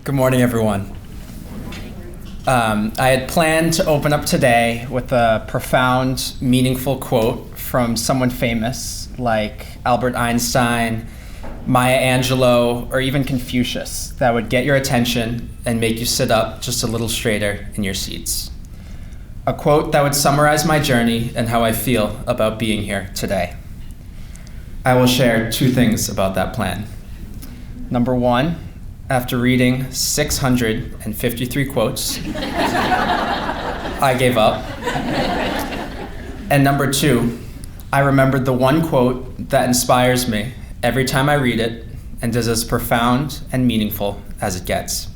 Good morning, everyone. I had planned to open up today with a profound, meaningful quote from someone famous like Albert Einstein, Maya Angelou, or even Confucius that would get your attention and make you sit up just a little straighter in your seats. A quote that would summarize my journey and how I feel about being here today. I will share two things about that plan. Number one, after reading 653 quotes, I gave up. And number two, I remembered the one quote that inspires me every time I read it and is as profound and meaningful as it gets.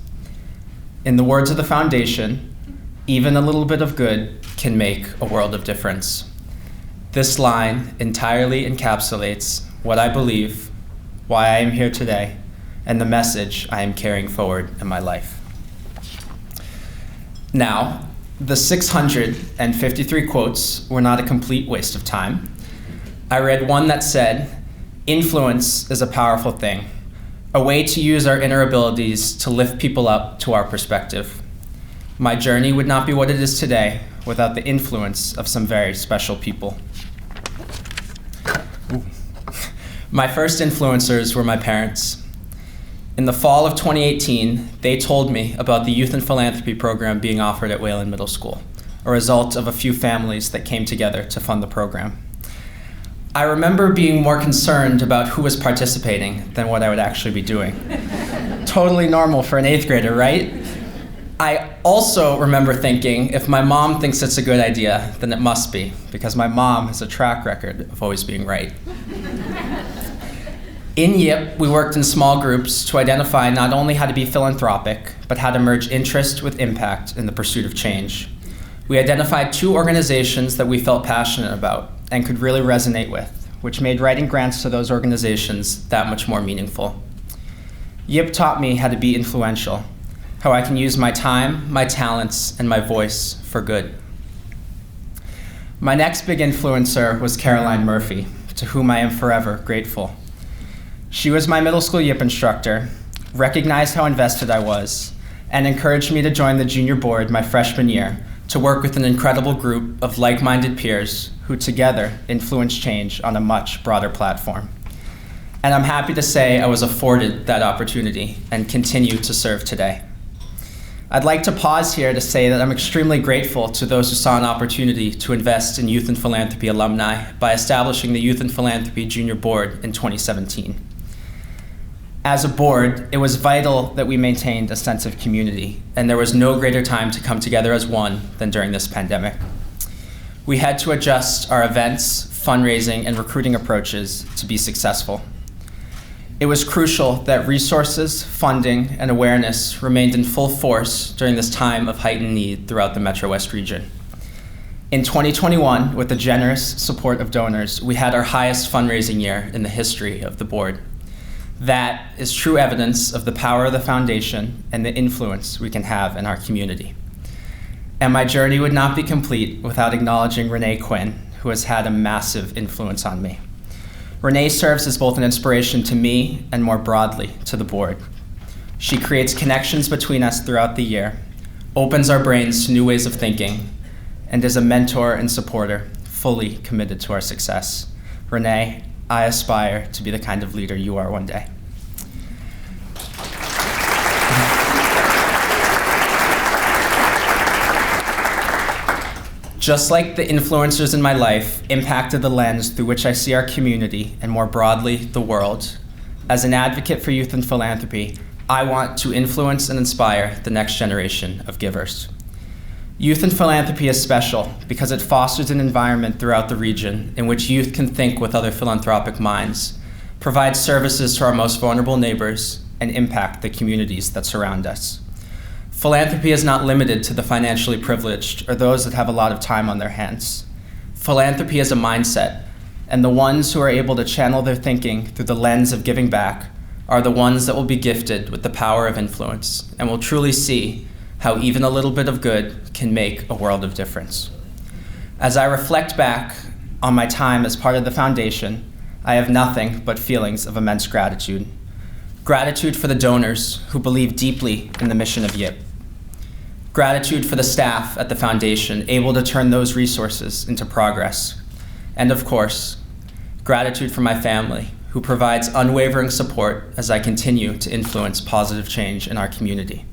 In the words of the foundation, even a little bit of good can make a world of difference. This line entirely encapsulates what I believe, why I am here today, and the message I am carrying forward in my life. Now, the 653 quotes were not a complete waste of time. I read one that said, "Influence is a powerful thing, a way to use our inner abilities to lift people up to our perspective. My journey would not be what it is today without the influence of some very special people." My first influencers were my parents. In the fall of 2018, they told me about the Youth and Philanthropy program being offered at Wayland Middle School, a result of a few families that came together to fund the program. I remember being more concerned about who was participating than what I would actually be doing. Totally normal for an 8th grader, right? I also remember thinking, if my mom thinks it's a good idea, then it must be, because my mom has a track record of always being right. In YIP, we worked in small groups to identify not only how to be philanthropic, but how to merge interest with impact in the pursuit of change. We identified 2 organizations that we felt passionate about and could really resonate with, which made writing grants to those organizations that much more meaningful. YIP taught me how to be influential, how I can use my time, my talents, and my voice for good. My next big influencer was Caroline Murphy, to whom I am forever grateful. She was my middle school YIP instructor, recognized how invested I was, and encouraged me to join the junior board my freshman year to work with an incredible group of like-minded peers who together influence change on a much broader platform. And I'm happy to say I was afforded that opportunity and continue to serve today. I'd like to pause here to say that I'm extremely grateful to those who saw an opportunity to invest in Youth and Philanthropy alumni by establishing the Youth and Philanthropy Junior Board in 2017. As a board, it was vital that we maintained a sense of community, and there was no greater time to come together as one than during this pandemic. We had to adjust our events, fundraising, and recruiting approaches to be successful. It was crucial that resources, funding, and awareness remained in full force during this time of heightened need throughout the MetroWest region. In 2021, with the generous support of donors, we had our highest fundraising year in the history of the board. That is true evidence of the power of the foundation and the influence we can have in our community. And my journey would not be complete without acknowledging Renee Quinn, who has had a massive influence on me. Renee serves as both an inspiration to me and more broadly to the board. She creates connections between us throughout the year, opens our brains to new ways of thinking, and is a mentor and supporter fully committed to our success. Renee, I aspire to be the kind of leader you are one day. Just like the influencers in my life impacted the lens through which I see our community and more broadly the world, as an advocate for youth and philanthropy, I want to influence and inspire the next generation of givers. Youth and philanthropy is special because it fosters an environment throughout the region in which youth can think with other philanthropic minds, provide services to our most vulnerable neighbors, and impact the communities that surround us. Philanthropy is not limited to the financially privileged or those that have a lot of time on their hands. Philanthropy is a mindset, and the ones who are able to channel their thinking through the lens of giving back are the ones that will be gifted with the power of influence and will truly see how even a little bit of good can make a world of difference. As I reflect back on my time as part of the foundation, I have nothing but feelings of immense gratitude. Gratitude for the donors who believe deeply in the mission of YIP. Gratitude for the staff at the foundation able to turn those resources into progress. And of course, gratitude for my family who provides unwavering support as I continue to influence positive change in our community.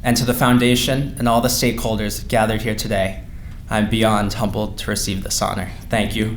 And to the foundation and all the stakeholders gathered here today, I'm beyond humbled to receive this honor. Thank you.